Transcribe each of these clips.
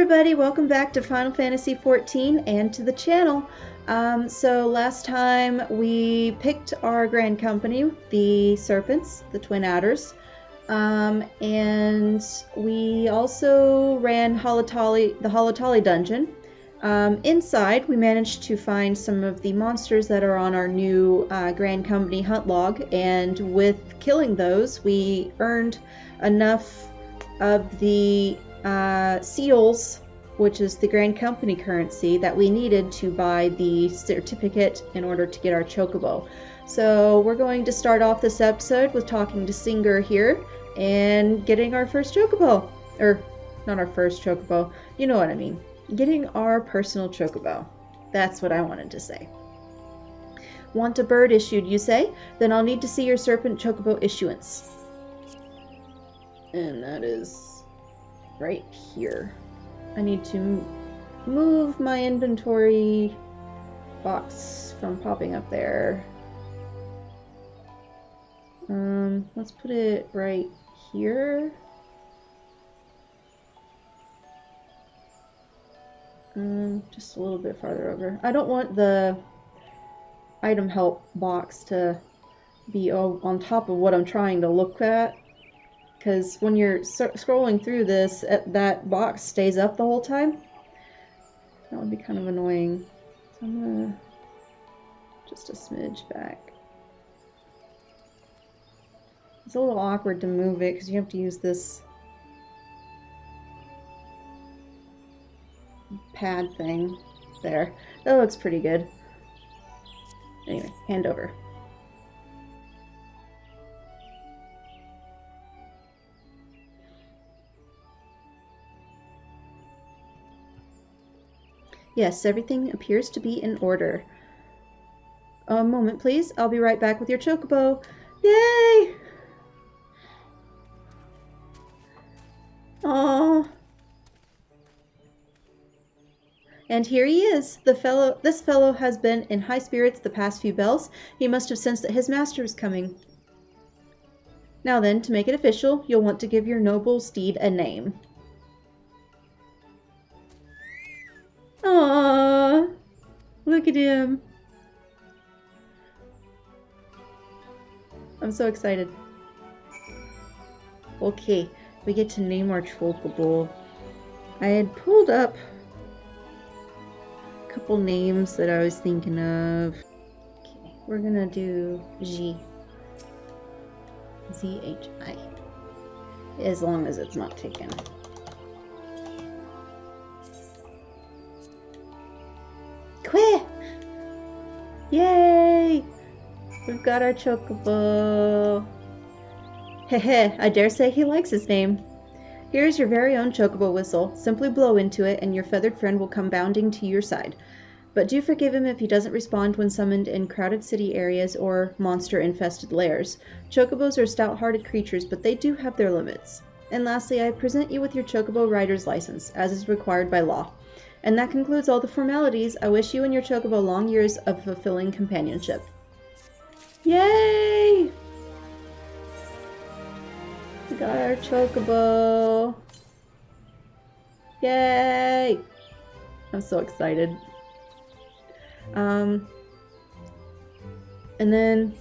everybody, welcome back to Final Fantasy XIV and to the channel. So last time we picked our grand company, the Serpents, the Twin Adders, and we also ran the Holotali dungeon. Inside, we managed to find some of the monsters that are on our new grand company hunt log, and with killing those, we earned enough of the seals, which is the Grand Company currency, that we needed to buy the certificate in order to get our chocobo. So we're going to start off this episode with talking to Singer here and getting our first chocobo. Or, not our first chocobo, you know what I mean. Getting our personal chocobo. That's what I wanted to say. Want a bird issued, you say? Then I'll need to see your serpent chocobo issuance. And that is right here. I need to move my inventory box from popping up there. Let's put it right here. Just a little bit farther over. I don't want the item help box to be on top of what I'm trying to look at. Because when you're scrolling through this, that box stays up the whole time. That would be kind of annoying. So I'm gonna just a smidge back. It's a little awkward to move it because you have to use this pad thing. There. That looks pretty good. Anyway, hand over. Yes, everything appears to be in order. A moment, please. I'll be right back with your chocobo. Yay! Aww. And here he is. This fellow has been in high spirits the past few bells. He must have sensed that his master is coming. Now then, to make it official, you'll want to give your noble steed a name. Aww, look at him. I'm so excited. Okay, we get to name our chocobo. I had pulled up a couple names that I was thinking of. Okay, we're gonna do Z-H-I. As long as it's not taken. Quit! Yay! We've got our chocobo. Heh, I dare say he likes his name. Here's your very own chocobo whistle. Simply blow into it and your feathered friend will come bounding to your side. But do forgive him if he doesn't respond when summoned in crowded city areas or monster-infested lairs. Chocobos are stout-hearted creatures, but they do have their limits. And lastly, I present you with your chocobo rider's license, as is required by law. And that concludes all the formalities. I wish you and your chocobo long years of fulfilling companionship. Yay! We got our chocobo. Yay! I'm so excited. And then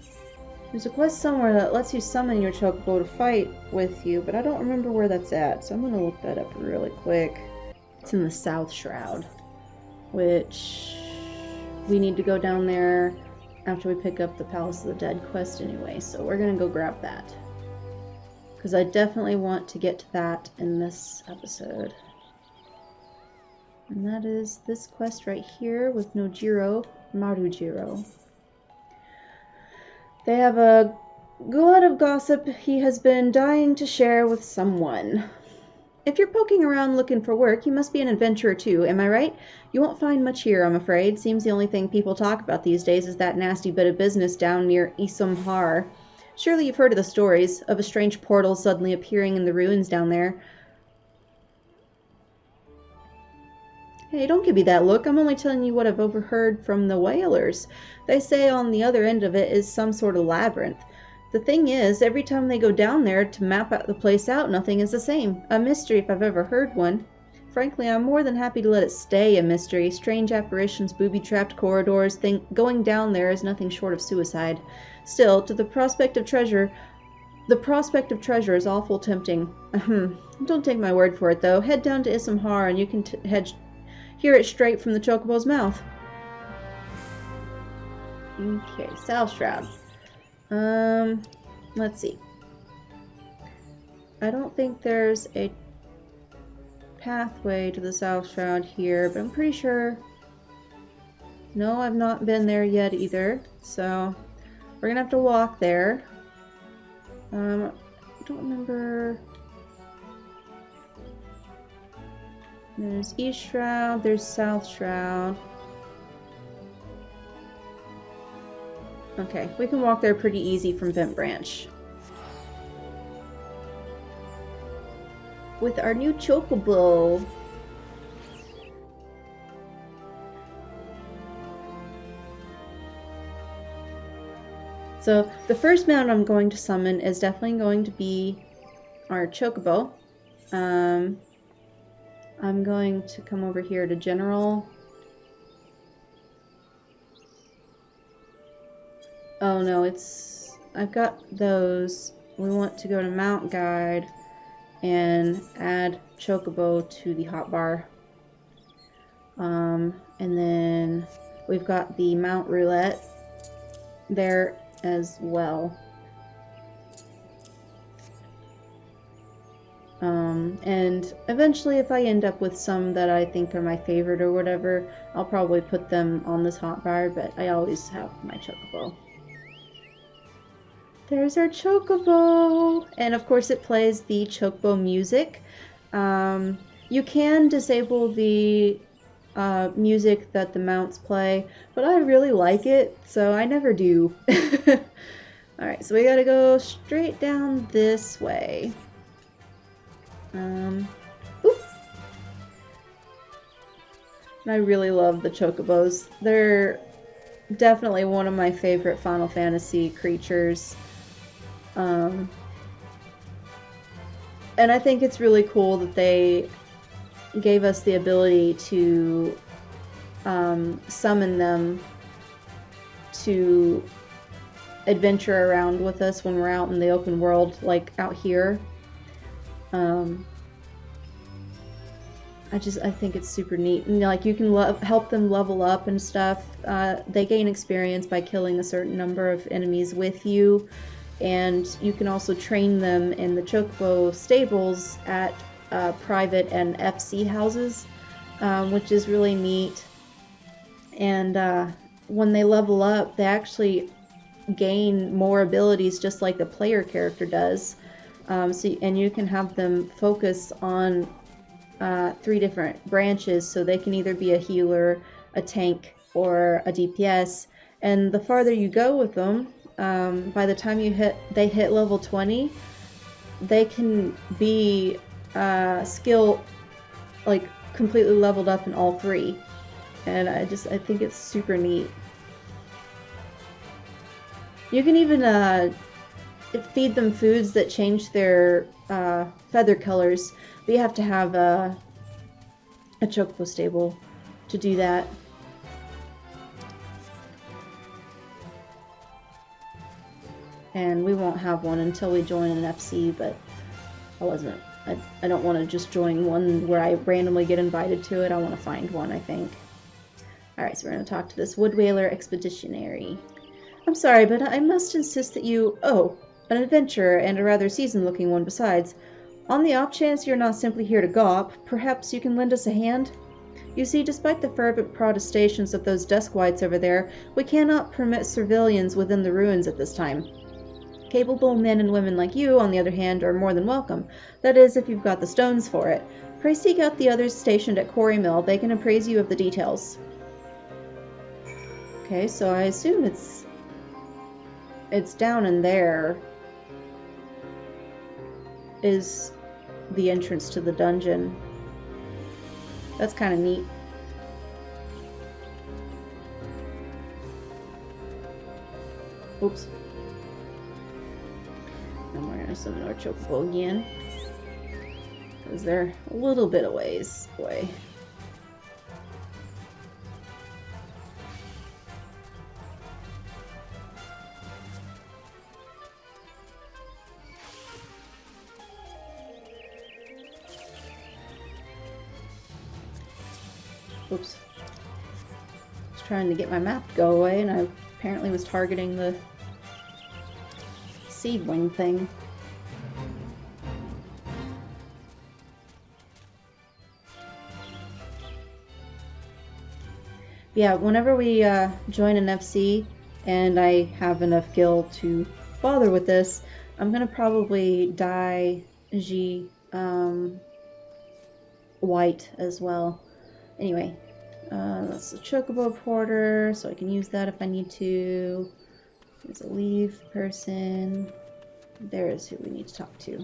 there's a quest somewhere that lets you summon your chocobo to fight with you, but I don't remember where that's at, so I'm gonna look that up really quick. It's in the South Shroud, which we need to go down there after we pick up the Palace of the Dead quest anyway, so we're gonna go grab that. Because I definitely want to get to that in this episode. And that is this quest right here with Nojiro Marujiro. They have a glut of gossip he has been dying to share with someone. If you're poking around looking for work, you must be an adventurer too, am I right? You won't find much here, I'm afraid. Seems the only thing people talk about these days is that nasty bit of business down near Isumhar. Surely you've heard of the stories of a strange portal suddenly appearing in the ruins down there. Hey, don't give me that look. I'm only telling you what I've overheard from the whalers. They say on the other end of it is some sort of labyrinth. The thing is, every time they go down there to map out the place out, nothing is the same. A mystery if I've ever heard one. frankly, I'm more than happy to let it stay a mystery. Strange apparitions, booby-trapped corridors, going down there is nothing short of suicide. Still, the prospect of treasure is awful tempting. Don't take my word for it, though. Head down to Issamhar and you can hear it straight from the Chocobo's mouth. Okay, South Shroud. Let's see. I don't think there's a pathway to the South Shroud here, but I'm pretty sure... No, I've not been there yet either, so we're gonna have to walk there. I don't remember... There's East Shroud, there's South Shroud. Okay, we can walk there pretty easy from Vent Branch. With our new Chocobo. So the first mount I'm going to summon is definitely going to be our Chocobo. I'm going to come over here to General. Oh no, I've got those. We want to go to Mount Guide and add Chocobo to the hotbar. And then we've got the Mount Roulette there as well. And eventually if I end up with some that I think are my favorite or whatever, I'll probably put them on this hotbar, but I always have my Chocobo. There's our Chocobo! And of course it plays the Chocobo music. You can disable the music that the mounts play, but I really like it, so I never do. Alright, so we gotta go straight down this way. Oop. I really love the Chocobos. They're definitely one of my favorite Final Fantasy creatures. And I think it's really cool that they gave us the ability to summon them to adventure around with us when we're out in the open world, like out here. I think it's super neat. And, like, you can help them level up and stuff. They gain experience by killing a certain number of enemies with you. And you can also train them in the Chocobo stables at private and FC houses, which is really neat. And when they level up, they actually gain more abilities just like the player character does. And you can have them focus on 3 different branches, so they can either be a healer, a tank, or a DPS. And the farther you go with them, by the time they hit level 20, they can be skill like completely leveled up in all 3. And I think it's super neat. You can even feed them foods that change their feather colors, but you have to have a Chocobo stable to do that. And we won't have one until we join an FC, but I don't want to just join one where I randomly get invited to it. I want to find one, I think. Alright, so we're going to talk to this Wood Whaler Expeditionary. I'm sorry, but I must insist that you... Oh, an adventurer, and a rather seasoned-looking one besides. On the off chance you're not simply here to gawp, perhaps you can lend us a hand? You see, despite the fervent protestations of those Duskwights over there, we cannot permit civilians within the ruins at this time. Capable men and women like you, on the other hand, are more than welcome. That is, if you've got the stones for it. Pray seek out the others stationed at Quarry Mill. They can appraise you of the details. Okay, so I assume it's down in there is the entrance to the dungeon. That's kind of neat. Oops. And we're going to summon our Chocobo again. because they're a little bit a ways away. Oops. I was trying to get my map to go away, and I apparently was targeting the seedling thing. Yeah, whenever we join an FC and I have enough gil to bother with this, I'm gonna probably dye G white as well. Anyway, that's the Chocobo Porter, so I can use that if I need to. There's a leave person. There's who we need to talk to.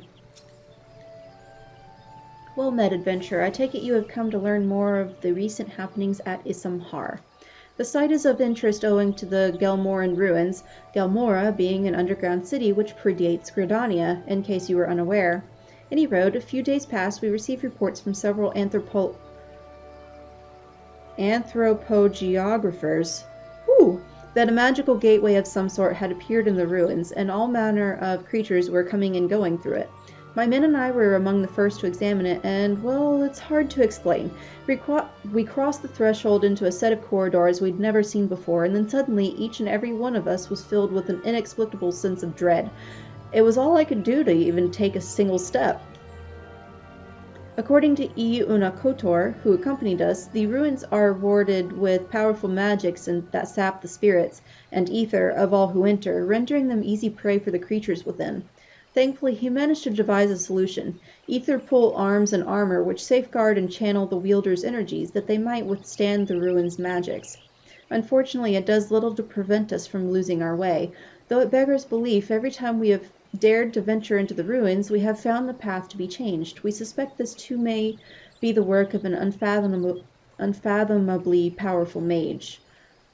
Well met, adventurer. I take it you have come to learn more of the recent happenings at Issamhar. The site is of interest owing to the Gelmoran ruins, Gelmora being an underground city which predates Gridania, in case you were unaware. Any road, a few days past, we received reports from several anthropogeographers that a magical gateway of some sort had appeared in the ruins, and all manner of creatures were coming and going through it. My men and I were among the first to examine it, and, well, it's hard to explain. We crossed the threshold into a set of corridors we'd never seen before, and then suddenly each and every one of us was filled with an inexplicable sense of dread. It was all I could do to even take a single step. According to Iuna Kotor, who accompanied us, the ruins are warded with powerful magics that sap the spirits and ether of all who enter, rendering them easy prey for the creatures within. Thankfully, he managed to devise a solution: ether pull arms and armor which safeguard and channel the wielder's energies that they might withstand the ruins' magics. Unfortunately, it does little to prevent us from losing our way, though it beggars belief every time we have dared to venture into the ruins, we have found the path to be changed. We suspect this too may be the work of an unfathomably powerful mage.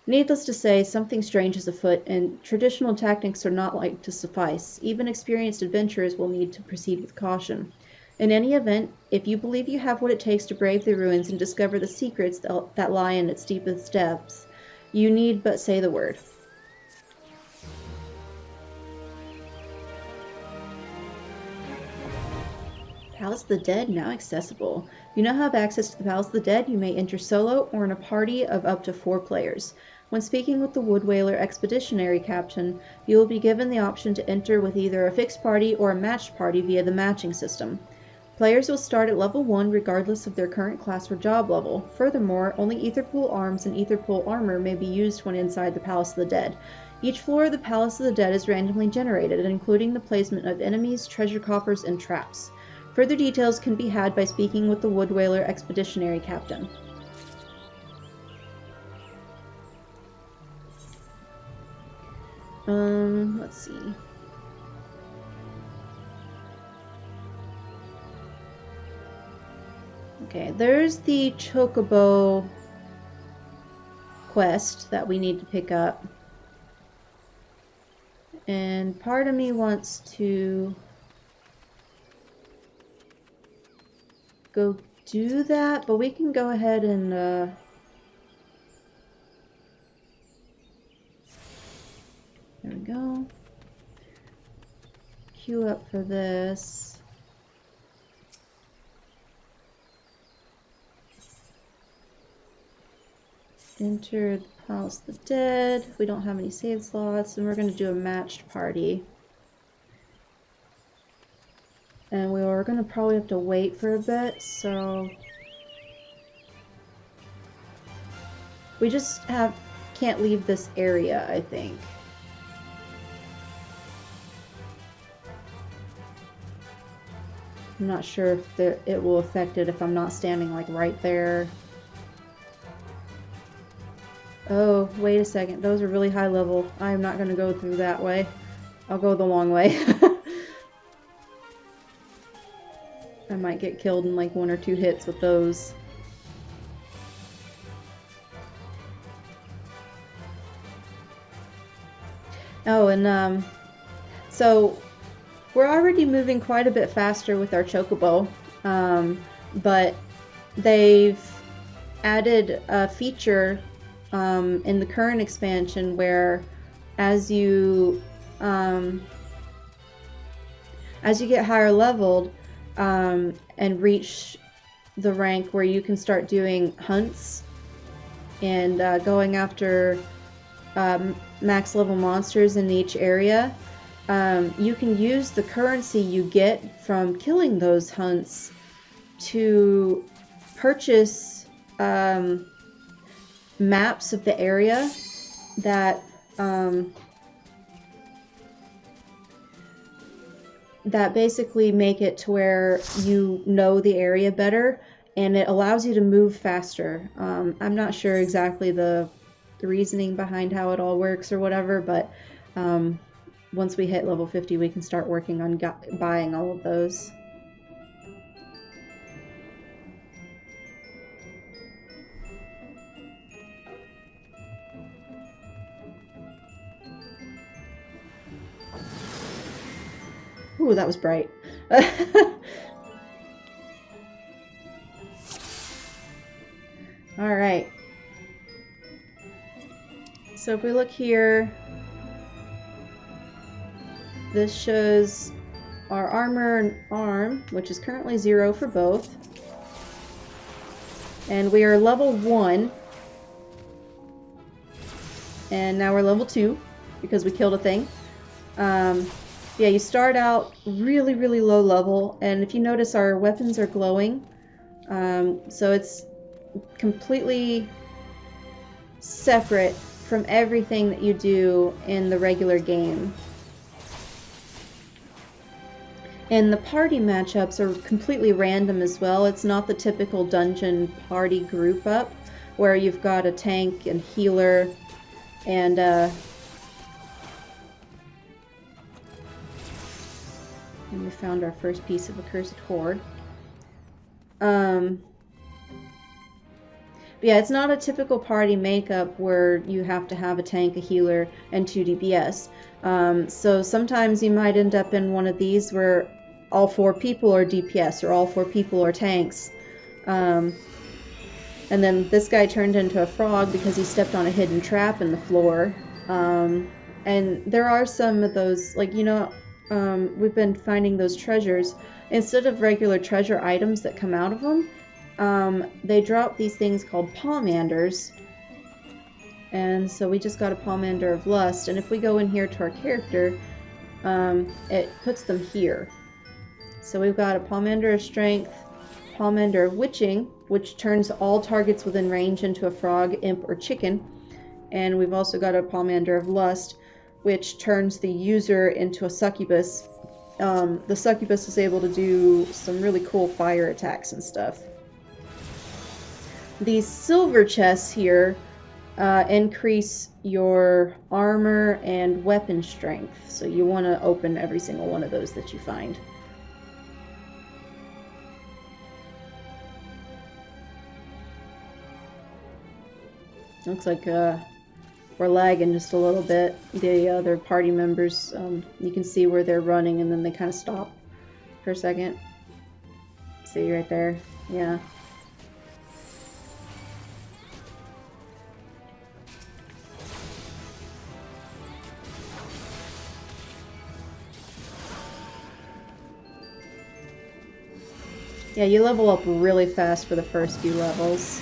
Needless to say, something strange is afoot, and traditional tactics are not like to suffice. Even experienced adventurers will need to proceed with caution. In any event, if you believe you have what it takes to brave the ruins and discover the secrets that lie in its deepest depths, you need but say the word. Palace of the Dead now accessible. You now have access to the Palace of the Dead. You may enter solo or in a party of up to 4 players. When speaking with the Wood Whaler Expeditionary Captain, you will be given the option to enter with either a fixed party or a matched party via the matching system. Players will start at level 1 regardless of their current class or job level. Furthermore, only Etherpool arms and Etherpool armor may be used when inside the Palace of the Dead. Each floor of the Palace of the Dead is randomly generated, including the placement of enemies, treasure coffers, and traps. Further details can be had by speaking with the Wood Whaler Expeditionary Captain. Let's see. Okay, there's the Chocobo quest that we need to pick up. And part of me wants to go do that, but we can go ahead and there we go. Queue up for this. Enter the Palace of the Dead. We don't have any save slots, and we're going to do a matched party. And we are going to probably have to wait for a bit, so we just can't leave this area, I think. I'm not sure if it will affect it if I'm not standing like right there. Oh, wait a second. Those are really high level. I am not going to go through that way. I'll go the long way. I might get killed in like 1 or 2 hits with those. Oh, and so we're already moving quite a bit faster with our Chocobo. But they've added a feature in the current expansion where as you get higher leveled and reach the rank where you can start doing hunts and going after max level monsters in each area, you can use the currency you get from killing those hunts to purchase maps of the area that basically make it to where you know the area better, and it allows you to move faster. I'm not sure exactly the reasoning behind how it all works or whatever, but once we hit level 50 we can start working on buying all of those. Ooh, that was bright. Alright. So if we look here, this shows our armor and arm, which is currently 0 for both. And we are level 1. And now we're level 2 because we killed a thing. Yeah, you start out really, really low level, and if you notice our weapons are glowing. So it's completely separate from everything that you do in the regular game. And the party matchups are completely random as well. It's not the typical dungeon party group up where you've got a tank and healer and we found our first piece of accursed horde. But yeah, it's not a typical party makeup where you have to have a tank, a healer, and 2 DPS. So sometimes you might end up in one of these where all 4 people are DPS or all 4 people are tanks. And then this guy turned into a frog because he stepped on a hidden trap in the floor. And there are some of those, like, you know, we've been finding those treasures. Instead of regular treasure items that come out of them, they drop these things called pomanders. And so we just got a pomander of lust, and if we go in here to our character, it puts them here. So we've got a pomander of strength, pomander of witching, which turns all targets within range into a frog, imp, or chicken. And we've also got a pomander of lust, which turns the user into a succubus. The succubus is able to do some really cool fire attacks and stuff. These silver chests here increase your armor and weapon strength, so you want to open every single one of those that you find. Looks like we're lagging just a little bit. The other party members, you can see where they're running and then they kind of stop for a second. See right there? Yeah. Yeah, you level up really fast for the first few levels.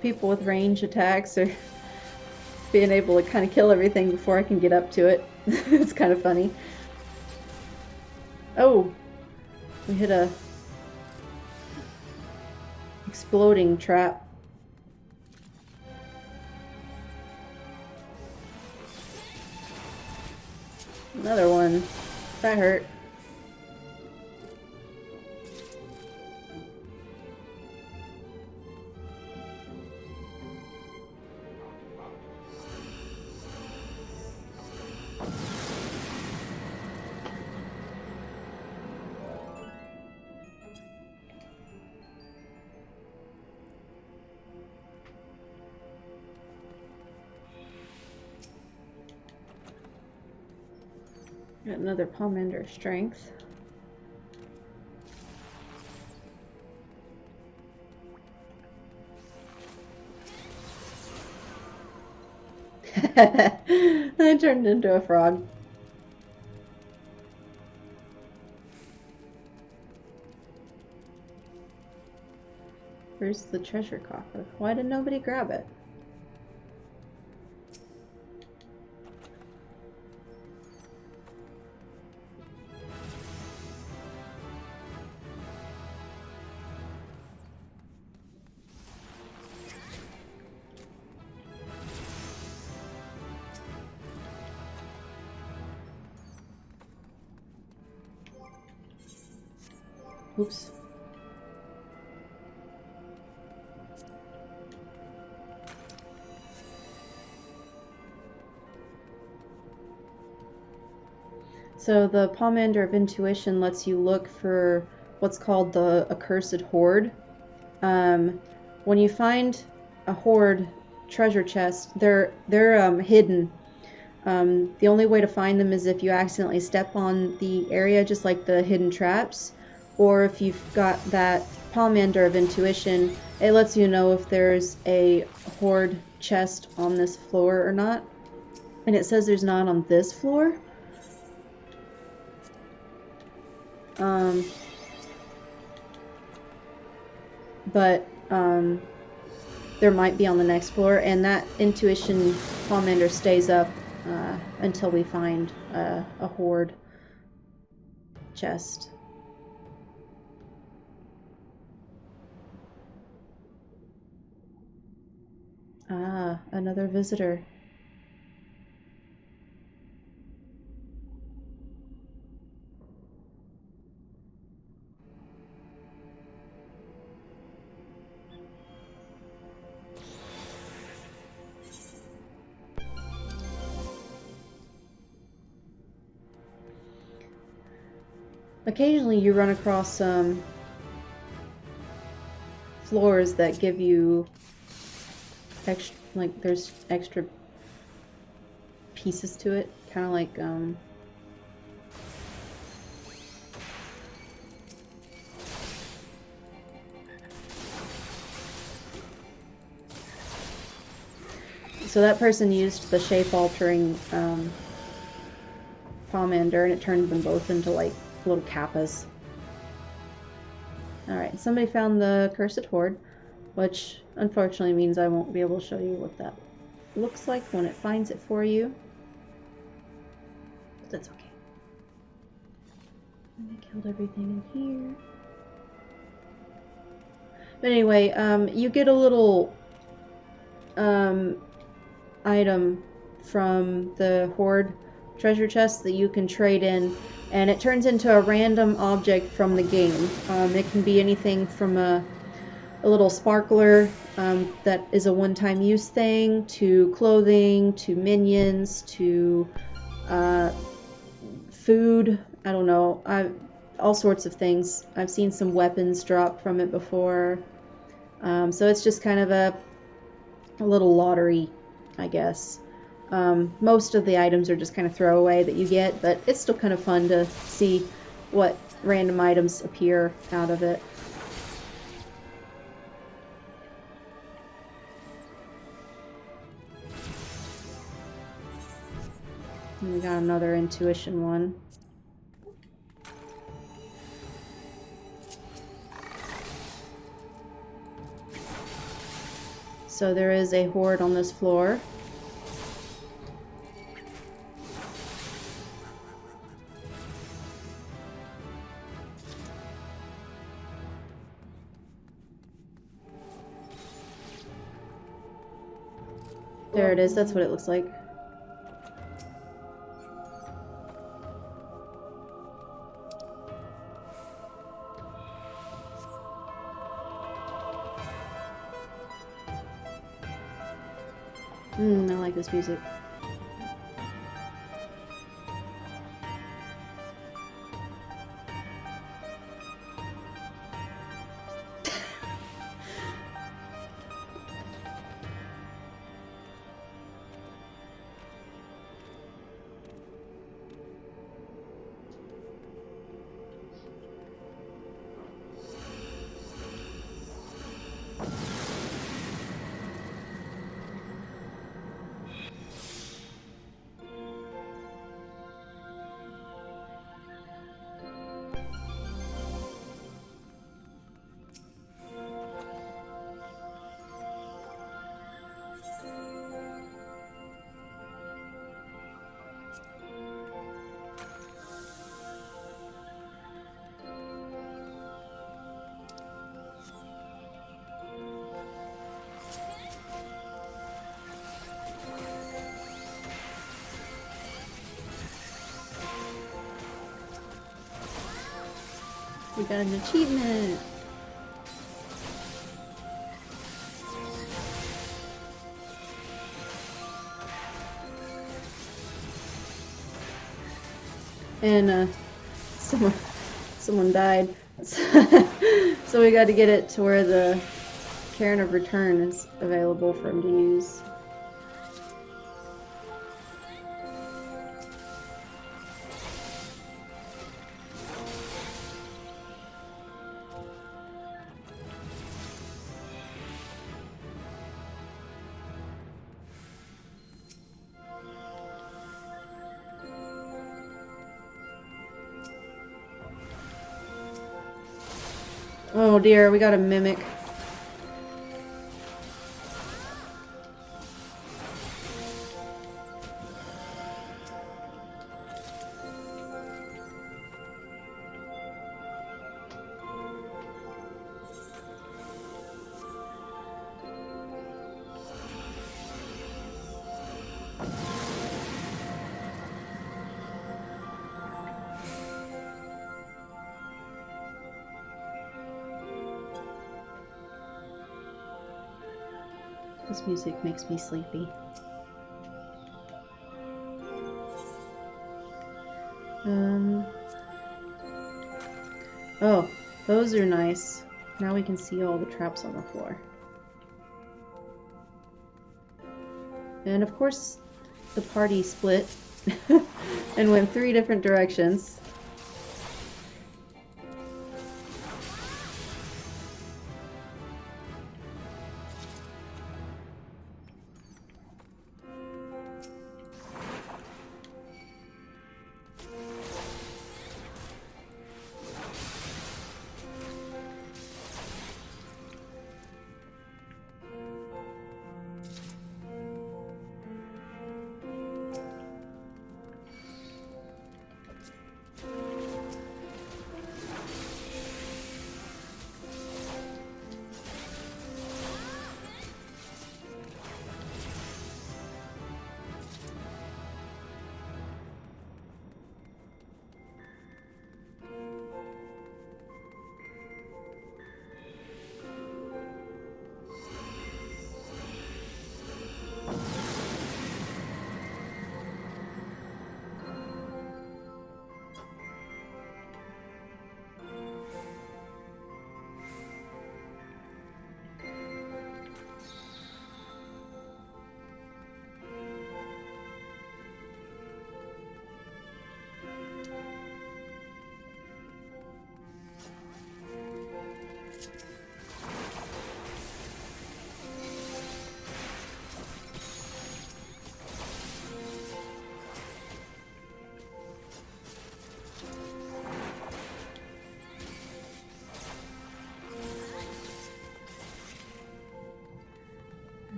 People with range attacks are being able to kind of kill everything before I can get up to it. It's kind of funny. Oh, we hit a exploding trap. Another one. That hurt. Got another Pomander strength. I turned into a frog. Where's the treasure coffer? Why did nobody grab it? Oops. So the Pomander of Intuition lets you look for what's called the Accursed Hoard. When you find a hoard treasure chest, they're hidden. The only way to find them is if you accidentally step on the area, just like the hidden traps, or if you've got that Pomander of Intuition, it lets you know if there's a hoard chest on this floor or not. And it says there's not on this floor. But there might be on the next floor, and that Intuition Pomander stays up until we find a hoard chest. Ah, another visitor. Occasionally you run across floors that give you extra, like there's extra pieces to it, kind of like so that person used the shape-altering Pomander, and it turned them both into like little kappas. Alright, somebody found the Cursed Hoard, which unfortunately means I won't be able to show you what that looks like when it finds it for you. But that's okay. I killed everything in here. But anyway, you get a little item from the Hoard treasure chest that you can trade in, and it turns into a random object from the game. It can be anything from a little sparkler that is a one-time use thing, to clothing, to minions, to food. I don't know. All sorts of things. I've seen some weapons drop from it before. So it's just kind of a little lottery, I guess. Most of the items are just kind of throwaway that you get, but it's still kind of fun to see what random items appear out of it. And we got another intuition one. So there is a hoard on this floor. There it is, that's what it looks like. I like this music. We got an achievement! And, someone died. So we got to get it to where the Cairn of Return is available for him to use. Oh dear, we got a mimic. This music makes me sleepy. Oh, those are nice. Now we can see all the traps on the floor. And of course, the party split and went 3 different directions.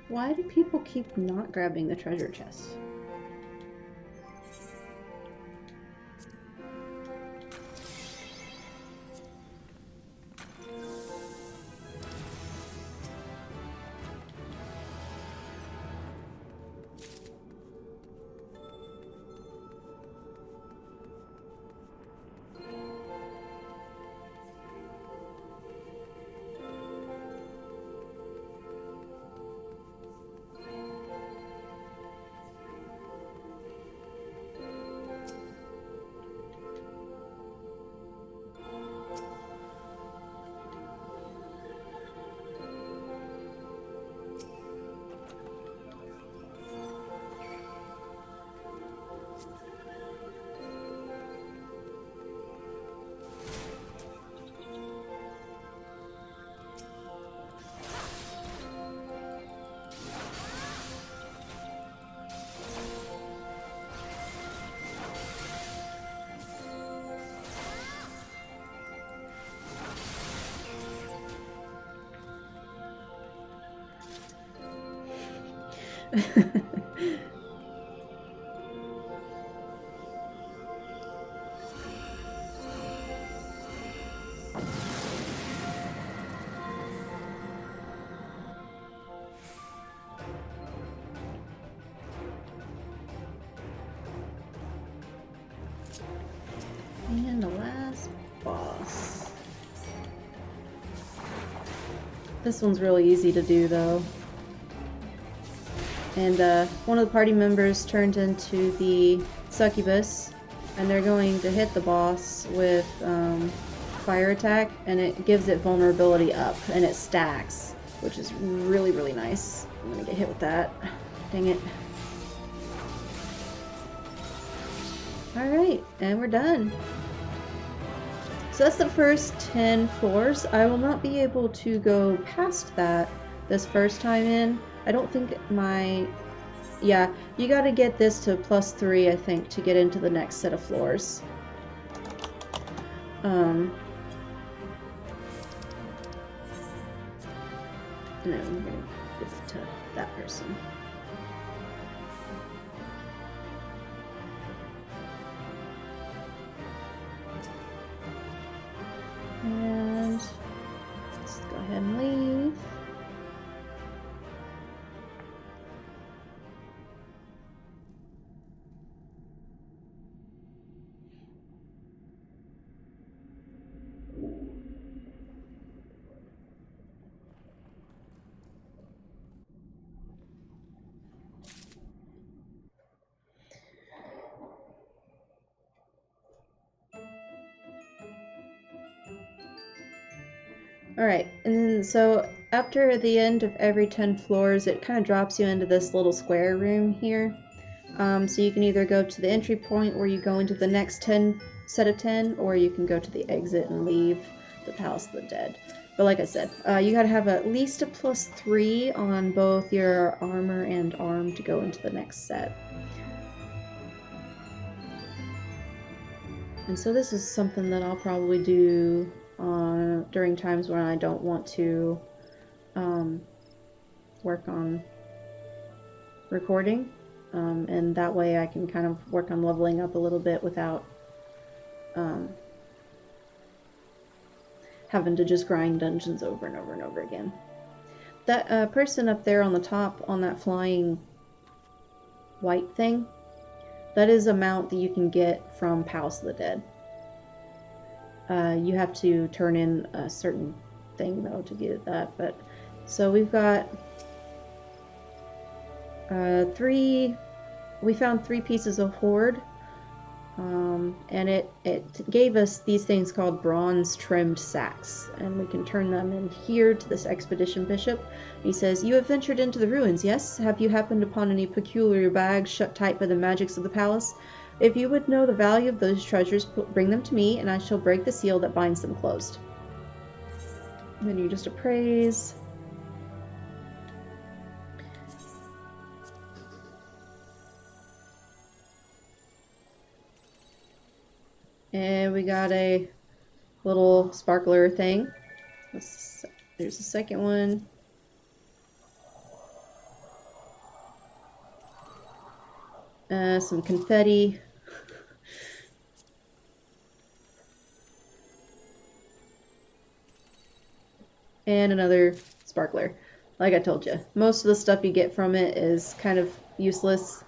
Why do people keep not grabbing the treasure chest? And the last boss. This one's really easy to do though. And one of the party members turned into the succubus, and they're going to hit the boss with fire attack, and it gives it vulnerability up, and it stacks, which is really, really nice. I'm gonna get hit with that. Dang it. Alright, and we're done. So that's the first 10 floors. I will not be able to go past that this first time in. I don't think yeah, you gotta get this to +3, I think, to get into the next set of floors. And then I'm gonna give it to that person. And let's go ahead and leave. Alright, and then so after the end of every 10 floors, it kind of drops you into this little square room here. So you can either go to the entry point where you go into the next set of 10, or you can go to the exit and leave the Palace of the Dead. But like I said, you gotta have at least a +3 on both your armor and arm to go into the next set. And so this is something that I'll probably do during times when I don't want to work on recording, and that way I can kind of work on leveling up a little bit without having to just grind dungeons over and over and over again. That person up there on the top on that flying white thing, that is a mount that you can get from Palace of the Dead. You have to turn in a certain thing though to get that, but so we've got we found 3 pieces of hoard, and it gave us these things called bronze trimmed sacks, and we can turn them in here to this expedition bishop. He says, "You have ventured into the ruins, yes? Have you happened upon any peculiar bags shut tight by the magics of the palace? If you would know the value of those treasures, bring them to me, and I shall break the seal that binds them closed." And then you just appraise. And we got a little sparkler thing. There's a second one. Some confetti. And another sparkler. Like I told you, most of the stuff you get from it is kind of useless.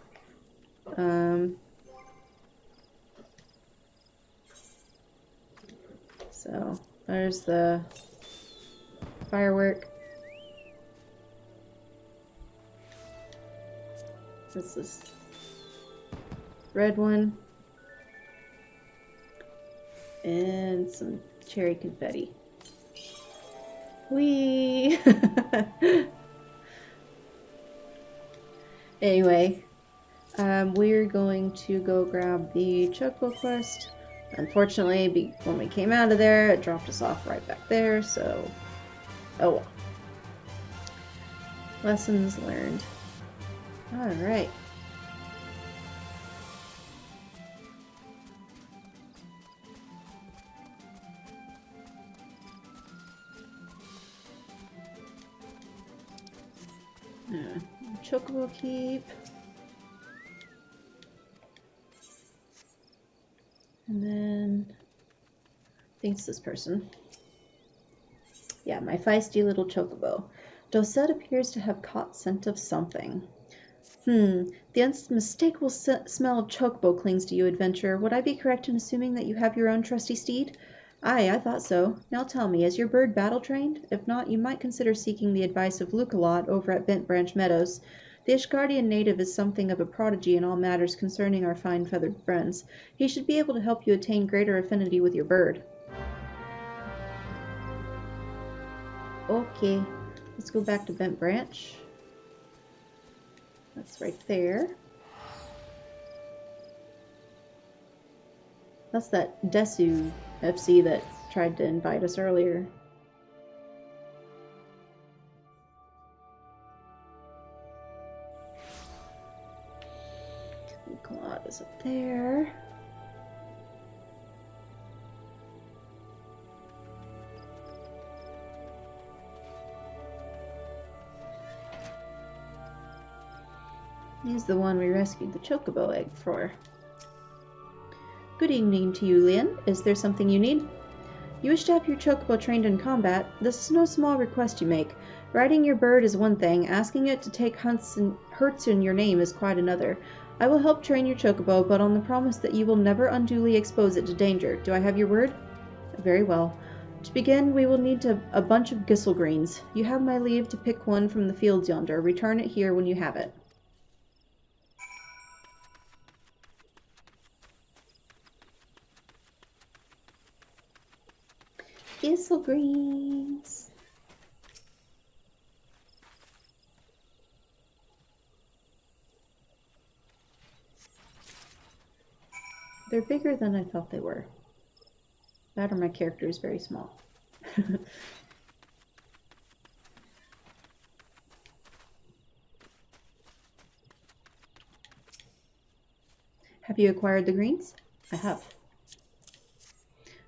So there's the firework. This is red one. And some cherry confetti. Whee! Anyway, we're going to go grab the Chocobo quest. Unfortunately, when we came out of there, it dropped us off right back there, so oh well. Lessons learned. Alright. chocobo keep. And then, I think it's this person. Yeah, my feisty little chocobo. Dosette appears to have caught scent of something. The unmistakable smell of chocobo clings to you, adventurer. Would I be correct in assuming that you have your own trusty steed? Aye, I thought so. Now tell me, is your bird battle-trained? If not, you might consider seeking the advice of Lucelot over at Bent Branch Meadows. The Ishgardian native is something of a prodigy in all matters concerning our fine feathered friends. He should be able to help you attain greater affinity with your bird. Okay, let's go back to Bent Branch. That's right there. That's that Desu FC that tried to invite us earlier. Nicolot is up there. He's the one we rescued the chocobo egg for. Good evening to you, Lian. Is there something you need? You wish to have your chocobo trained in combat? This is no small request you make. Riding your bird is one thing, asking it to take hurts in your name is quite another. I will help train your chocobo, but on the promise that you will never unduly expose it to danger. Do I have your word? Very well. To begin, we will need a bunch of gisselgreens. You have my leave to pick one from the fields yonder. Return it here when you have it. Gisselgreens. They're bigger than I thought they were. That or my character is very small. Have you acquired the greens? I have.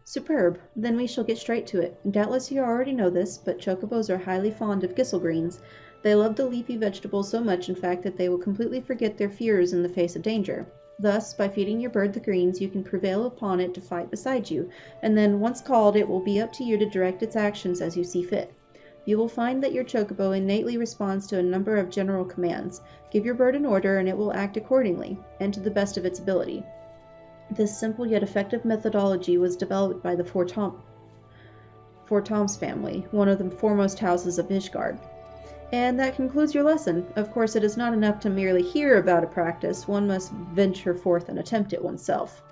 Superb. Then we shall get straight to it. Doubtless you already know this, but chocobos are highly fond of gisselgreens. They love the leafy vegetable so much, in fact, that they will completely forget their fears in the face of danger. Thus, by feeding your bird the greens, you can prevail upon it to fight beside you, and then, once called, it will be up to you to direct its actions as you see fit. You will find that your chocobo innately responds to a number of general commands. Give your bird an order, and it will act accordingly, and to the best of its ability. This simple yet effective methodology was developed by the Four Toms family, one of the foremost houses of Ishgard. And that concludes your lesson. Of course, it is not enough to merely hear about a practice. One must venture forth and attempt it oneself.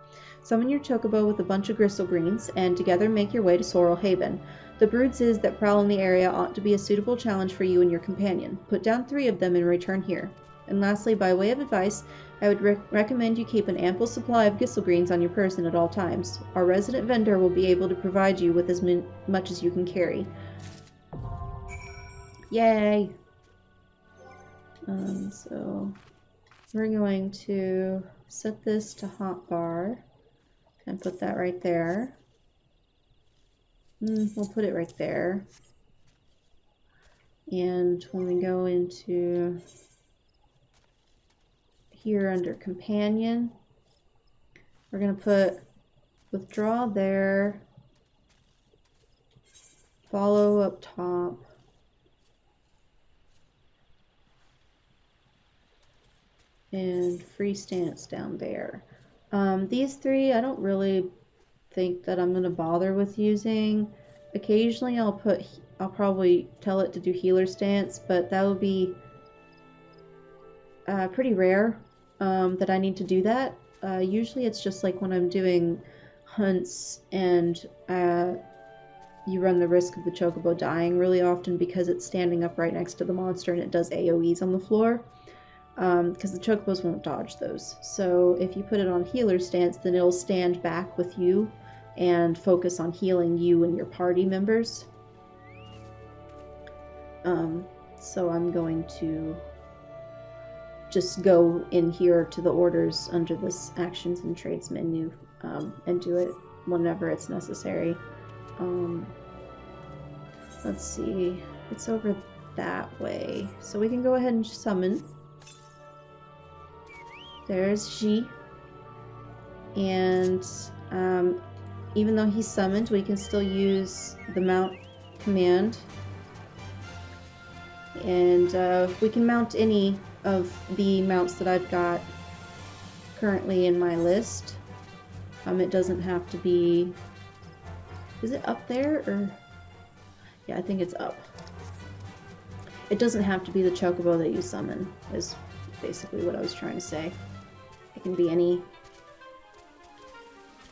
Summon your chocobo with a bunch of gisselgreens, and together make your way to Sorrel Haven. The broodses that prowl in the area ought to be a suitable challenge for you and your companion. Put down 3 of them and return here. And lastly, by way of advice, I would recommend you keep an ample supply of gisselgreens on your person at all times. Our resident vendor will be able to provide you with as much as you can carry. Yay! So we're going to set this to hotbar and put that right there. We'll put it right there. And when we go into here under companion, we're going to put withdraw there, follow up top, and free stance down there. These 3 I don't really think that I'm going to bother with using. Occasionally I'll probably tell it to do healer stance, but that will be pretty rare that I need to do that. Usually it's just like when I'm doing hunts and you run the risk of the chocobo dying really often because it's standing up right next to the monster and it does AoEs on the floor. Because the chocobos won't dodge those. So if you put it on healer stance, then it'll stand back with you and focus on healing you and your party members. So I'm going to just go in here to the orders under this actions and trades menu and do it whenever it's necessary. Let's see, it's over that way. So we can go ahead and summon. there's G. And even though he's summoned, we can still use the mount command. And we can mount any of the mounts that I've got currently in my list. It doesn't have to be... Is it up there, or... Yeah, I think it's up. It doesn't have to be the chocobo that you summon, is basically what I was trying to say. It can be any...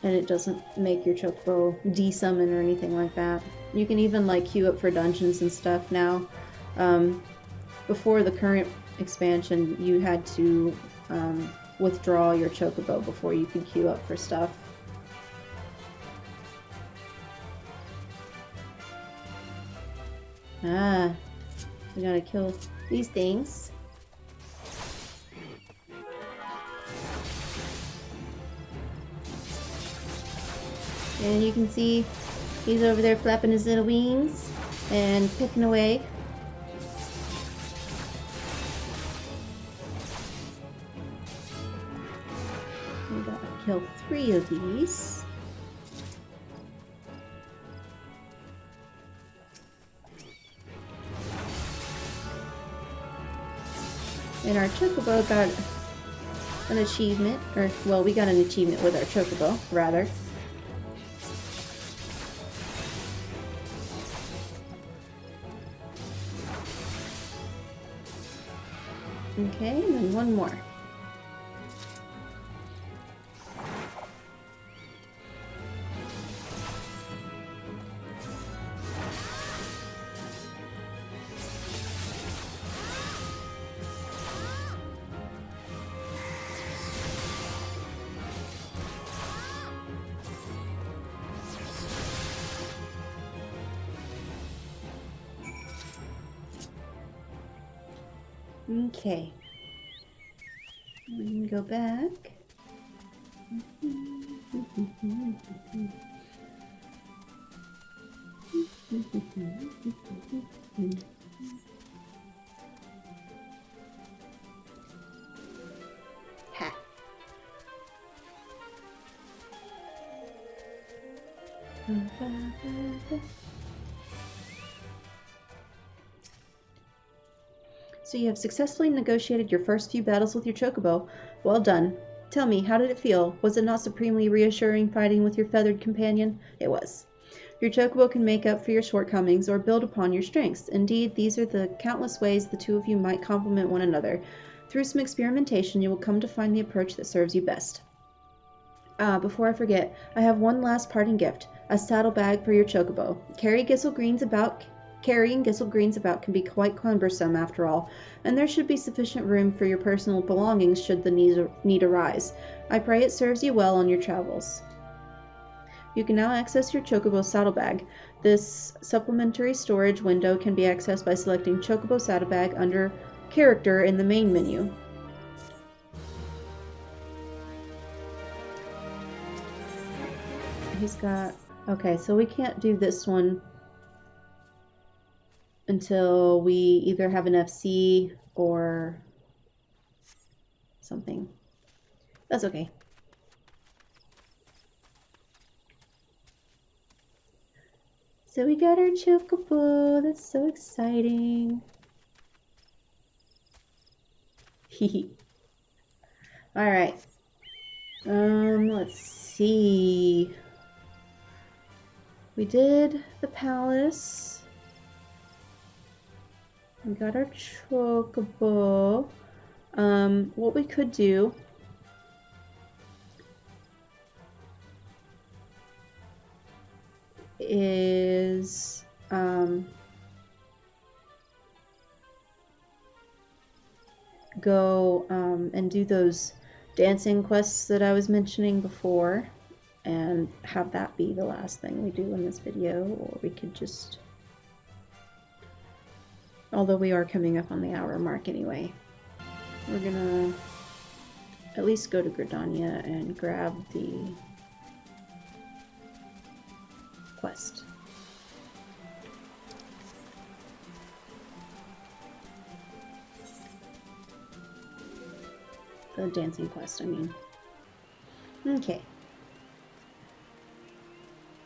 And it doesn't make your chocobo de-summon or anything like that. You can even like queue up for dungeons and stuff now. Before the current expansion, you had to withdraw your chocobo before you could queue up for stuff. Ah, we gotta kill these things. And you can see he's over there flapping his little wings and picking away. We gotta kill 3 of these. And our chocobo got an achievement, or well, we got an achievement with our chocobo, rather. Okay, and then one more. Okay. We can go back. Ha. So you have successfully negotiated your first few battles with your chocobo. Well done. Tell me, how did it feel? Was it not supremely reassuring fighting with your feathered companion? It was. Your chocobo can make up for your shortcomings or build upon your strengths. Indeed, these are the countless ways the two of you might complement one another. Through some experimentation, you will come to find the approach that serves you best. Before I forget, I have one last parting gift. A saddlebag for your chocobo. Carrying Gisselgreens about can be quite cumbersome after all, and there should be sufficient room for your personal belongings should the need arise. I pray it serves you well on your travels. You can now access your chocobo saddlebag. This supplementary storage window can be accessed by selecting Chocobo Saddlebag under Character in the main menu. He's got... Okay, so we can't do this one until we either have an FC or something. That's okay. So we got our chocobo. That's so exciting. Hehe. Alright. Let's see. We did the palace. We got our chocobo. What we could do is go and do those dancing quests that I was mentioning before, and have that be the last thing we do in this video, or we could just, although we are coming up on the hour mark anyway, we're gonna at least go to Gridania and grab the quest. the dancing quest, I mean. Okay.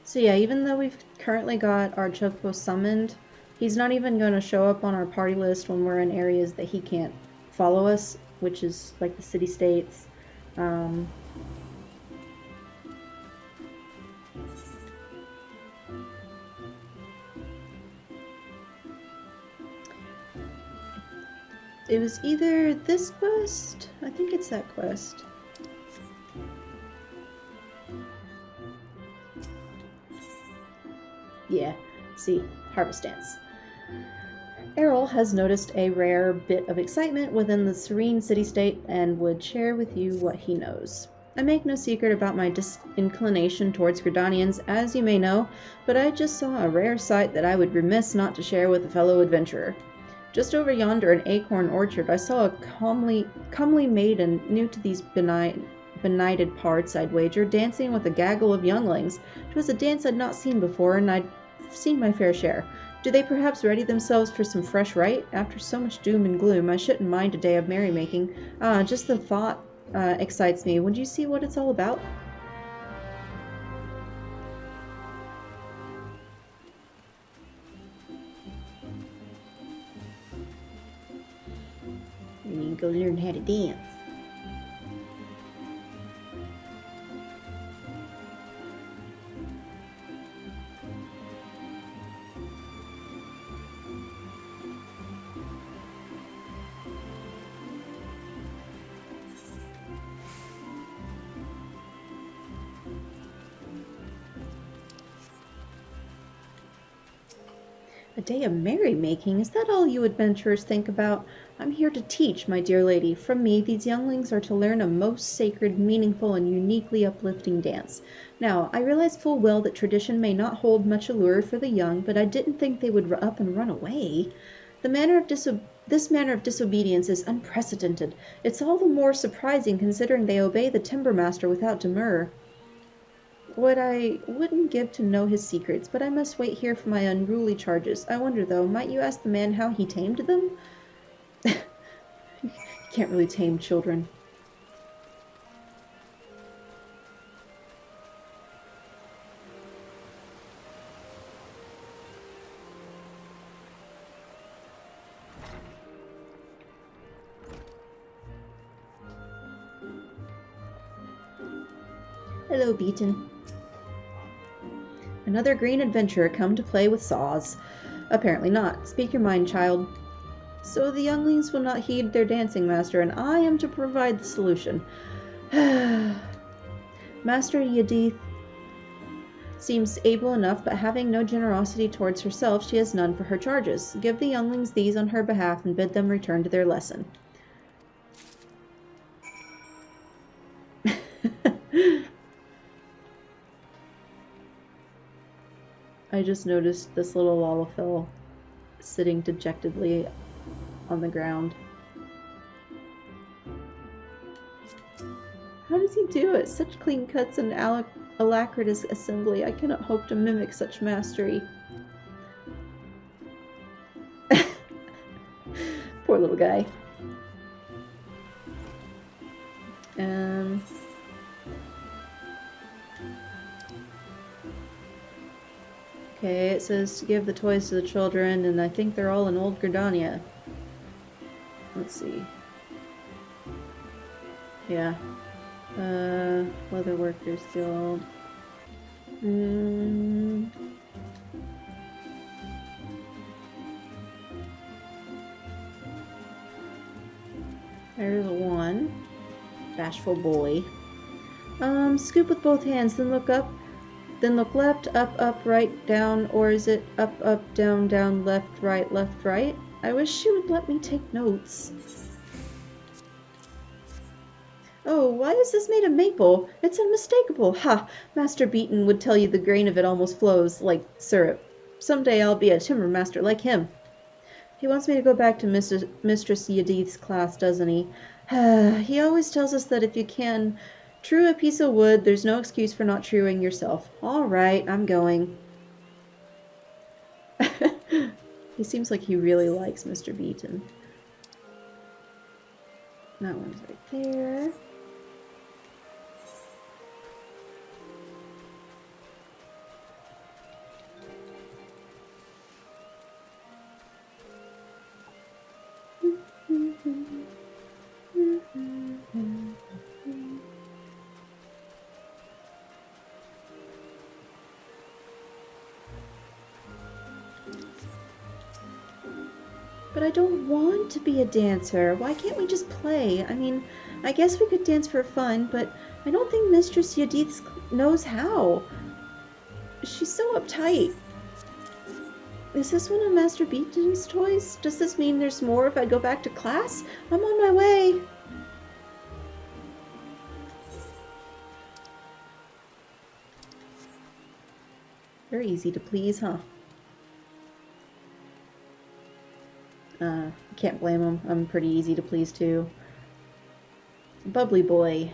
So yeah, even though we've currently got our Chocobo summoned, he's not even going to show up on our party list when we're in areas that he can't follow us, which is like the city-states. It was either this quest? I think it's that quest. Yeah, see, Harvest Dance. Errol has noticed a rare bit of excitement within the serene city-state and would share with you what he knows. I make no secret about my disinclination towards Gridanians, as you may know, but I just saw a rare sight that I would remiss not to share with a fellow adventurer. Just over yonder in Acorn Orchard, I saw a comely maiden new to these benighted parts, I'd wager, dancing with a gaggle of younglings. It was a dance I'd not seen before, and I'd seen my fair share. Do they perhaps ready themselves for some fresh rite? After so much doom and gloom, I shouldn't mind a day of merrymaking. Just the thought excites me. Would you see what it's all about? You need to go learn how to dance. A day of merrymaking? Is that all you adventurers think about? I'm here to teach, my dear lady. From me, these younglings are to learn a most sacred, meaningful, and uniquely uplifting dance. Now, I realize full well that tradition may not hold much allure for the young, but I didn't think they would up and run away. This manner of disobedience is unprecedented. It's all the more surprising considering they obey the timber master without demur. What I wouldn't give to know his secrets, but I must wait here for my unruly charges. I wonder, though, might you ask the man how he tamed them? You can't really tame children. Hello, Beaton. Another green adventurer come to play with saws. Apparently not. Speak your mind, child. So the younglings will not heed their dancing master, and I am to provide the solution. Master Yadith seems able enough, but having no generosity towards herself, she has none for her charges. Give the younglings these on her behalf, and bid them return to their lesson. I just noticed this little Lalafell sitting dejectedly on the ground. How does he do it? Such clean cuts and alacritous assembly. I cannot hope to mimic such mastery. Poor little guy. Okay, it says to give the toys to the children, and I think they're all in Old Gridania. Let's see. Yeah. Leather Workers Guild. There's one. Bashful boy. Scoop with both hands, then look up. Then look left, up, right, down, or is it up, down, left, right? I wish she would let me take notes. Oh, why is this made of maple? It's unmistakable. Ha! Master Beaton would tell you the grain of it almost flows like syrup. Someday I'll be a timber master like him. He wants me to go back to Mistress Yadith's class, doesn't he? He always tells us that if you can true a piece of wood, there's no excuse for not truing yourself. All right, I'm going. He seems like he really likes Mr. Beaton. That one's right there. But I don't want to be a dancer. Why can't we just play? I mean, I guess we could dance for fun, but I don't think Mistress Yadith knows how. She's so uptight. Is this one of Master Beaton's toys? Does this mean there's more if I go back to class? I'm on my way. Very easy to please, huh? Can't blame him. I'm pretty easy to please too. Bubbly boy.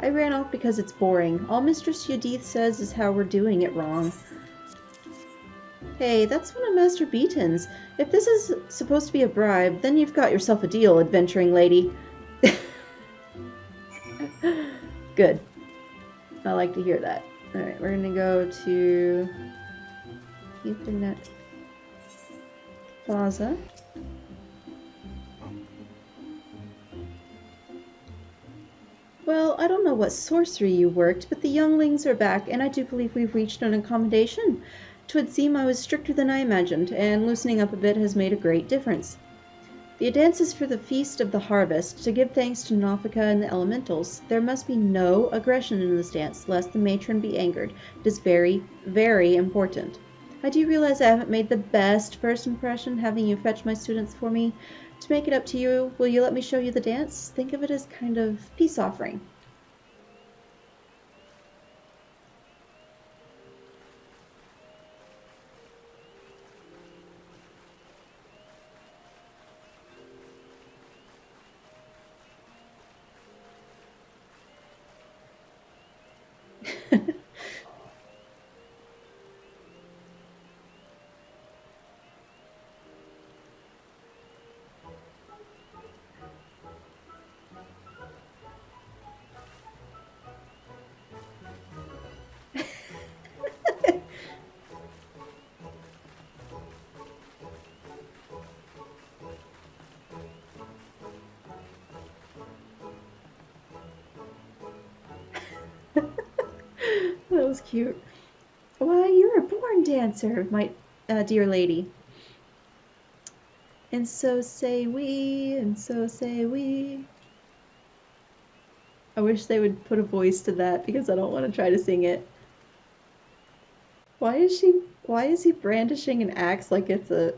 I ran off because it's boring. All Mistress Yadith says is how we're doing it wrong. Hey, that's one of Master Beaton's. If this is supposed to be a bribe, then you've got yourself a deal, adventuring lady. Good. I like to hear that. Alright, we're gonna go to Ethernet Plaza. Well, I don't know what sorcery you worked, but the younglings are back, and I do believe we've reached an accommodation. 'Twould seem I was stricter than I imagined, and loosening up a bit has made a great difference. The dance is for the Feast of the Harvest, to give thanks to Nafika and the elementals. There must be no aggression in this dance, lest the matron be angered. It is very, very important. I do realize I haven't made the best first impression having you fetch my students for me. To make it up to you, will you let me show you the dance? Think of it as kind of peace offering. That was cute. Why, you're a born dancer, my dear lady. And so say we, and so say we. I wish they would put a voice to that because I don't want to try to sing it. Why is he brandishing an axe like it's a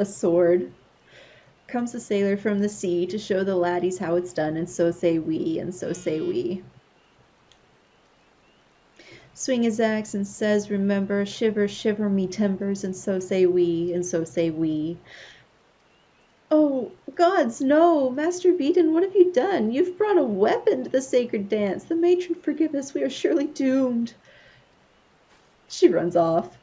sword? Comes a sailor from the sea to show the laddies how it's done, and so say we, and so say we. Swing his axe and says, remember, shiver, shiver me timbers, and so say we, and so say we. Oh, gods, no! Master Beaton, what have you done? You've brought a weapon to the sacred dance. The matron forgive us, we are surely doomed. She runs off.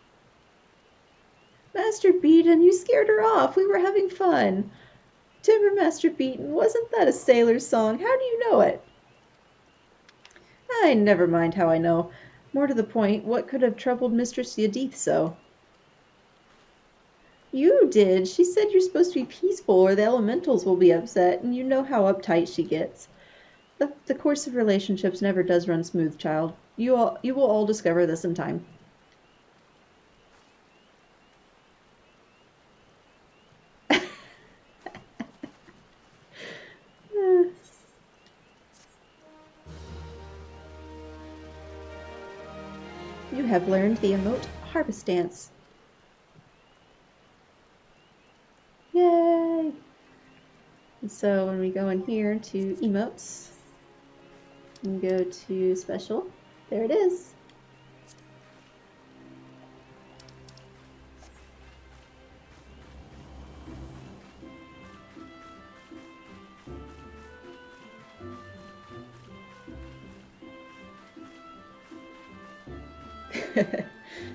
Master Beaton, you scared her off. We were having fun. Timber Master Beaton, wasn't that a sailor's song? How do you know it? I never mind how I know. More to the point, what could have troubled Mistress Yadith so? You did. She said you're supposed to be peaceful or the elementals will be upset, and you know how uptight she gets. The course of relationships never does run smooth, child. You will all discover this in time. You have learned the emote harvest dance. Yay! And so when we go in here to emotes, and go to special, there it is.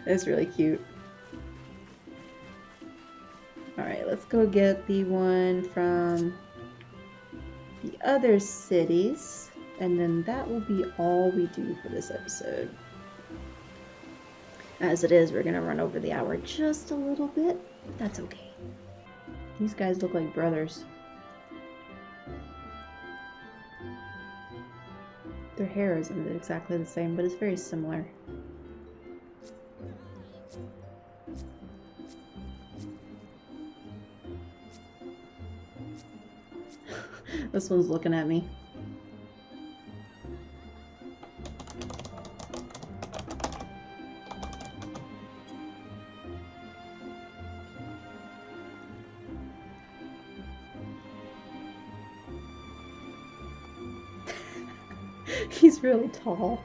That's really cute. Alright, let's go get the one from the other cities, and then that will be all we do for this episode. As it is, we're going to run over the hour just a little bit, but that's okay. These guys look like brothers. Their hair isn't exactly the same, but it's very similar. This one's looking at me. He's really tall.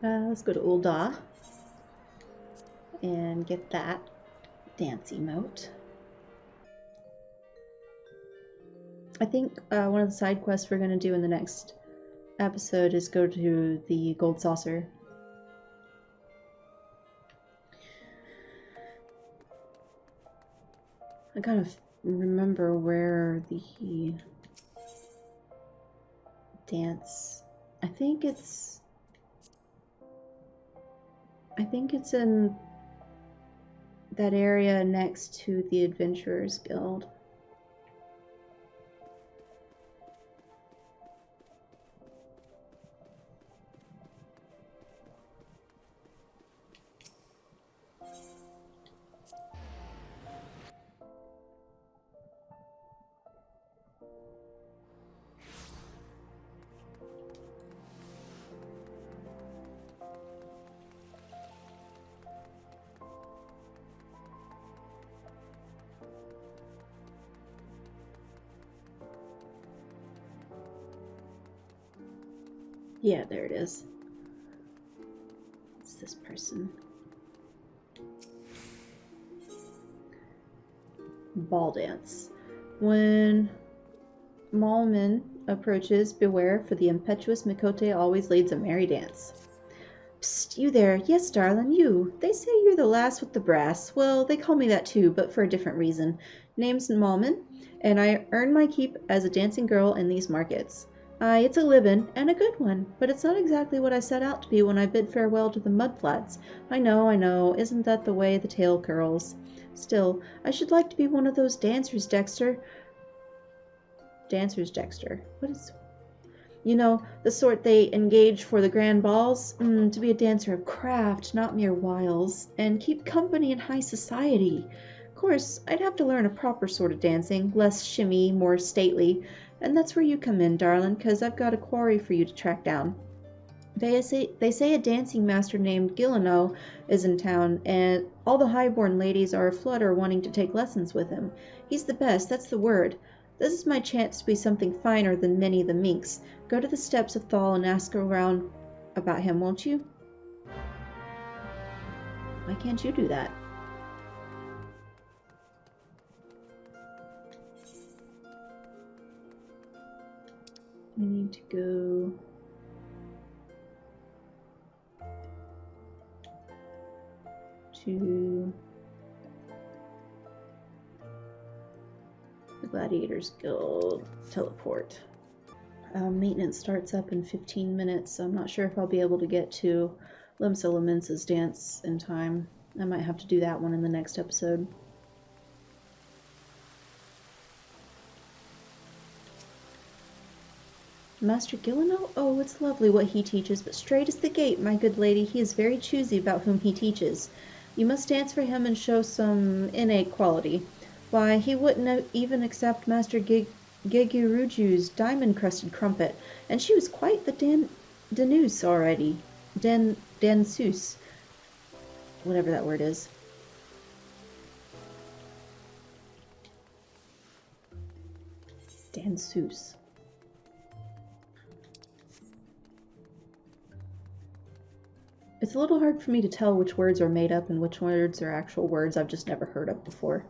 Let's go to Ulda and get that dance emote. I think one of the side quests we're going to do in the next episode is go to the gold saucer. I gotta remember where the dance... I think it's in that area next to the Adventurers Guild. Yeah, there it is. It's this person. Ball dance. When Malman approaches, beware, for the impetuous Mikote always leads a merry dance. Psst, you there. Yes, darling, you. They say you're the lass with the brass. Well, they call me that too, but for a different reason. Name's Malman, and I earn my keep as a dancing girl in these markets. Aye, it's a livin', and a good one, but it's not exactly what I set out to be when I bid farewell to the mudflats. I know, isn't that the way the tale curls? Still, I should like to be one of those dancers, Dexter. Dancers, Dexter. What is... You know, the sort they engage for the grand balls? To be a dancer of craft, not mere wiles, and keep company in high society. Of course, I'd have to learn a proper sort of dancing, less shimmy, more stately. And that's where you come in, darling, 'cause I've got a quarry for you to track down. They say a dancing master named Gillino is in town, and all the highborn ladies are aflutter wanting to take lessons with him. He's the best, that's the word. This is my chance to be something finer than Minnie the Minx. Go to the steps of Thal and ask around about him, won't you? Why can't you do that? We need to go... to the Gladiators Guild teleport. Maintenance starts up in 15 minutes, so I'm not sure if I'll be able to get to Limsa Lamence's dance in time. I might have to do that one in the next episode. Master Gillino? Oh, it's lovely what he teaches, but straight as the gate, my good lady, he is very choosy about whom he teaches. You must dance for him and show some innate quality. Why, he wouldn't even accept Master Gegiruju's diamond-crusted crumpet, and she was quite the danseuse already. Danseuse. Whatever that word is. Danseuse. It's a little hard for me to tell which words are made up and which words are actual words I've just never heard of before.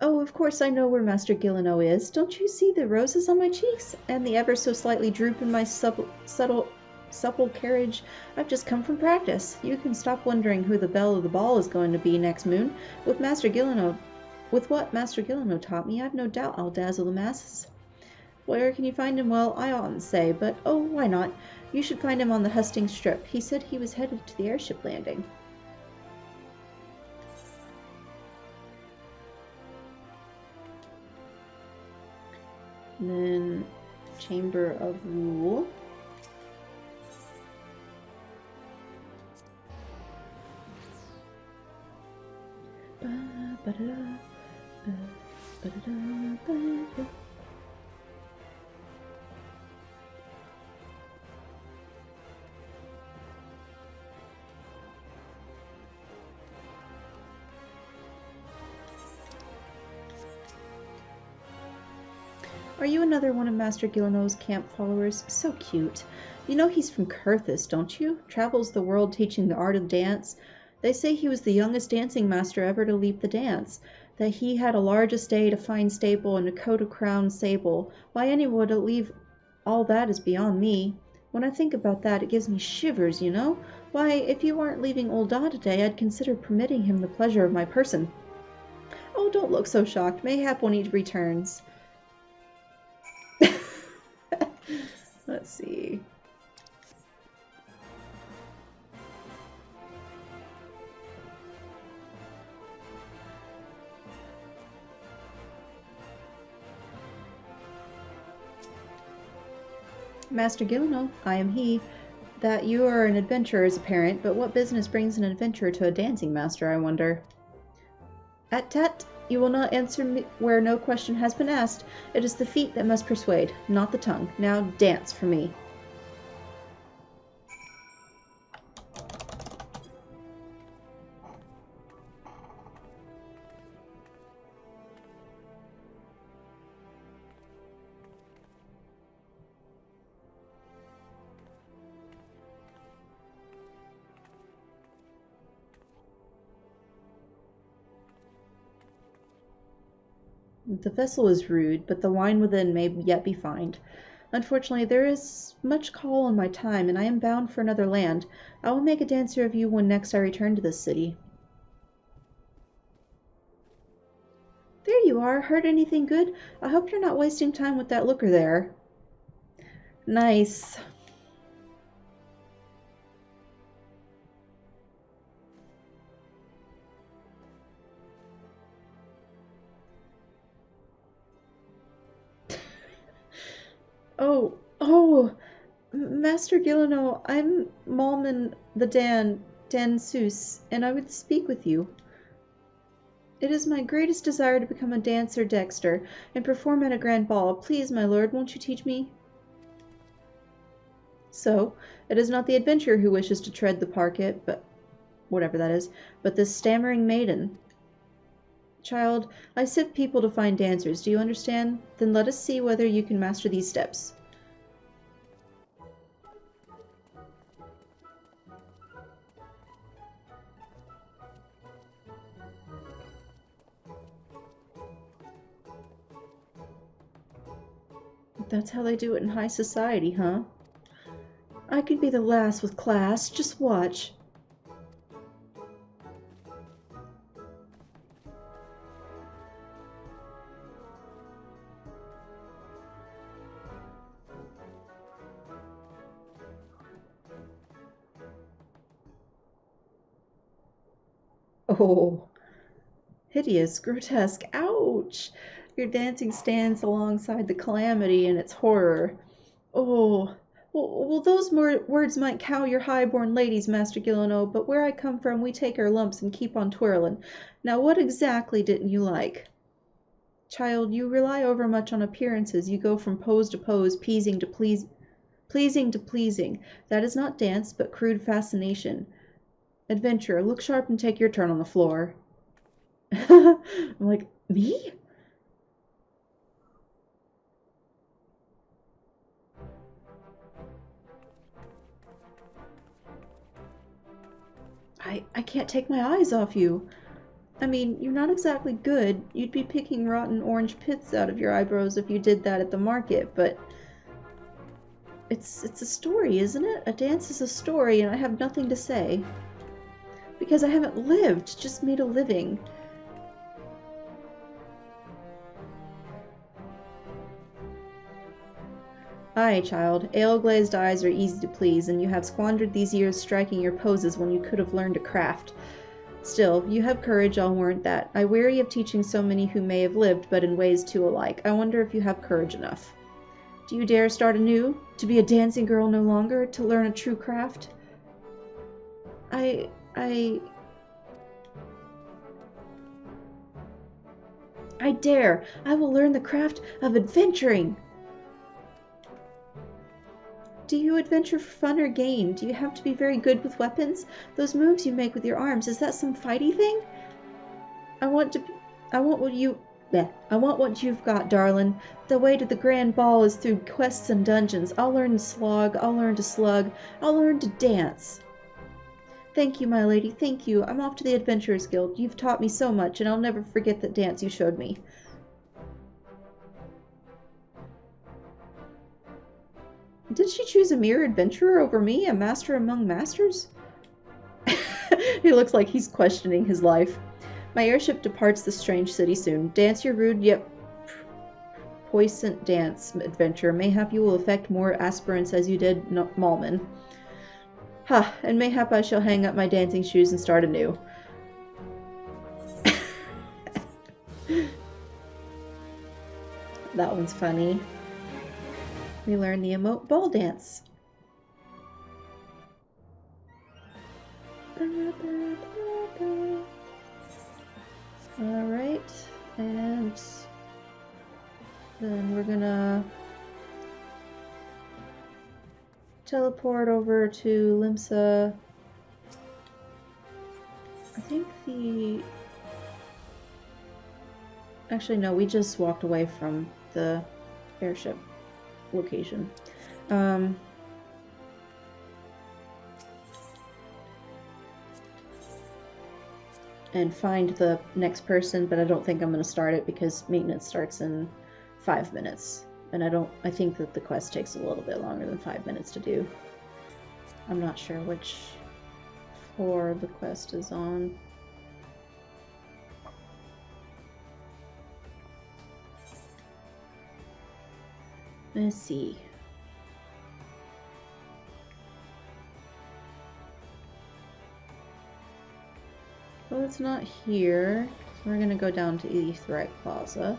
Oh, of course I know where Master Gillino is. Don't you see the roses on my cheeks? And the ever so slightly droop in my supple carriage? I've just come from practice. You can stop wondering who the belle of the ball is going to be next moon. With what Master Gillino taught me, I've no doubt I'll dazzle the masses. Where can you find him? Well, I oughtn't say, but oh, why not? You should find him on the Hustings Strip. He said he was headed to the airship landing. And then Chamber of Rule. Are you another one of Master Gilino's camp followers? So cute. You know he's from Kurthus, don't you? Travels the world teaching the art of dance. They say he was the youngest dancing master ever to leap the dance, that he had a large estate, a fine stable, and a coat of crown sable. Why anyone would leave all that is beyond me. When I think about that, it gives me shivers, you know? Why, if you aren't leaving old Da today, I'd consider permitting him the pleasure of my person. Oh, don't look so shocked. Mayhap when he returns. Let's see. Master Gilino, I am he. That you are an adventurer is apparent, but what business brings an adventurer to a dancing master, I wonder? At-tat, you will not answer me where no question has been asked. It is the feet that must persuade, not the tongue. Now dance for me. The vessel is rude, but the wine within may yet be fined. Unfortunately, there is much call on my time, and I am bound for another land. I will make a dancer of you when next I return to this city. There you are. Heard anything good? I hope you're not wasting time with that looker there. Nice. Oh, Master Gilino, I'm Malman the Dan Seuss, and I would speak with you. It is my greatest desire to become a dancer dexter, and perform at a grand ball. Please, my lord, won't you teach me? So, it is not the adventurer who wishes to tread the parquet, but whatever that is, but this stammering maiden. Child, I sift people to find dancers, do you understand? Then let us see whether you can master these steps. That's how they do it in high society, huh? I could be the last with class, just watch. Oh, hideous, grotesque, ouch! Your dancing stands alongside the calamity and its horror. Oh, well, those words might cow your high-born ladies, Master Gilino, but where I come from we take our lumps and keep on twirlin'. Now what exactly didn't you like? Child, you rely overmuch on appearances. You go from pose to pose, pleasing to pleasing. That is not dance, but crude fascination. Adventurer, look sharp and take your turn on the floor. I'm like, me? I can't take my eyes off you. I mean, you're not exactly good. You'd be picking rotten orange pits out of your eyebrows if you did that at the market, but it's a story, isn't it? A dance is a story, and I have nothing to say. Because I haven't lived, just made a living. Aye, child, ale-glazed eyes are easy to please, and you have squandered these years striking your poses when you could have learned a craft. Still, you have courage, I'll warrant that. I weary of teaching so many who may have lived, but in ways too alike. I wonder if you have courage enough. Do you dare start anew? To be a dancing girl no longer? To learn a true craft? I dare! I will learn the craft of adventuring! Do you adventure for fun or gain? Do you have to be very good with weapons? Those moves you make with your arms, is that some fighty thing? I want what you've got, darling. The way to the grand ball is through quests and dungeons. I'll learn to slog, I'll learn to slug, I'll learn to dance. Thank you, my lady, thank you. I'm off to the Adventurers Guild. You've taught me so much, and I'll never forget that dance you showed me. Did she choose a mere adventurer over me, a master among masters? He looks like he's questioning his life. My airship departs this strange city soon. Dance your rude yet puissant dance, adventure. Mayhap you will affect more aspirants as you did Malman. Ha, and mayhap I shall hang up my dancing shoes and start anew. That one's funny. We learn the emote ball dance. Alright, and then we're gonna teleport over to Limsa. I think actually no, we just walked away from the airship location. And find the next person, but I don't think I'm going to start it because maintenance starts in 5 minutes. And I think that the quest takes a little bit longer than 5 minutes to do. I'm not sure which floor the quest is on. Let's see. Well, it's not here, so we're gonna go down to Aetherite Plaza.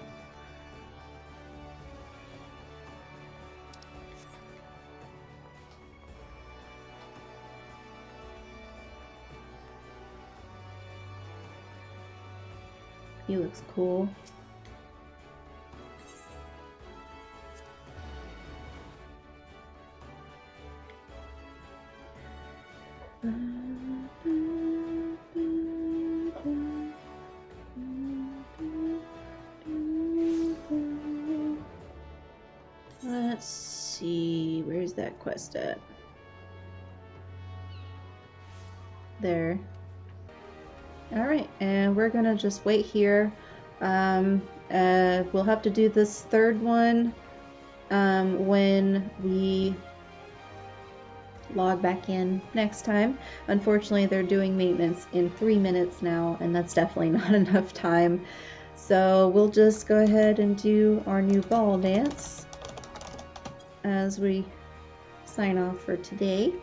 He looks cool. Let's see, where's that quest at? There. Alright, and we're gonna just wait here. We'll have to do this third one when we log back in next time. Unfortunately, they're doing maintenance in 3 minutes now, and that's definitely not enough time. So we'll just go ahead and do our new ball dance as we sign off for today.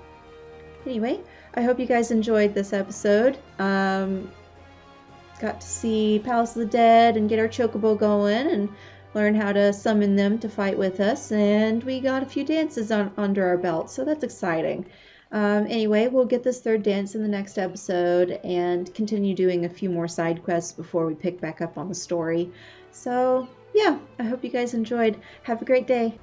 Anyway, I hope you guys enjoyed this episode. Got to see Palace of the Dead and get our chocobo going and learn how to summon them to fight with us, and we got a few dances under our belt, so that's exciting. Anyway, we'll get this third dance in the next episode and continue doing a few more side quests before we pick back up on the story. So yeah, I hope you guys enjoyed. Have a great day.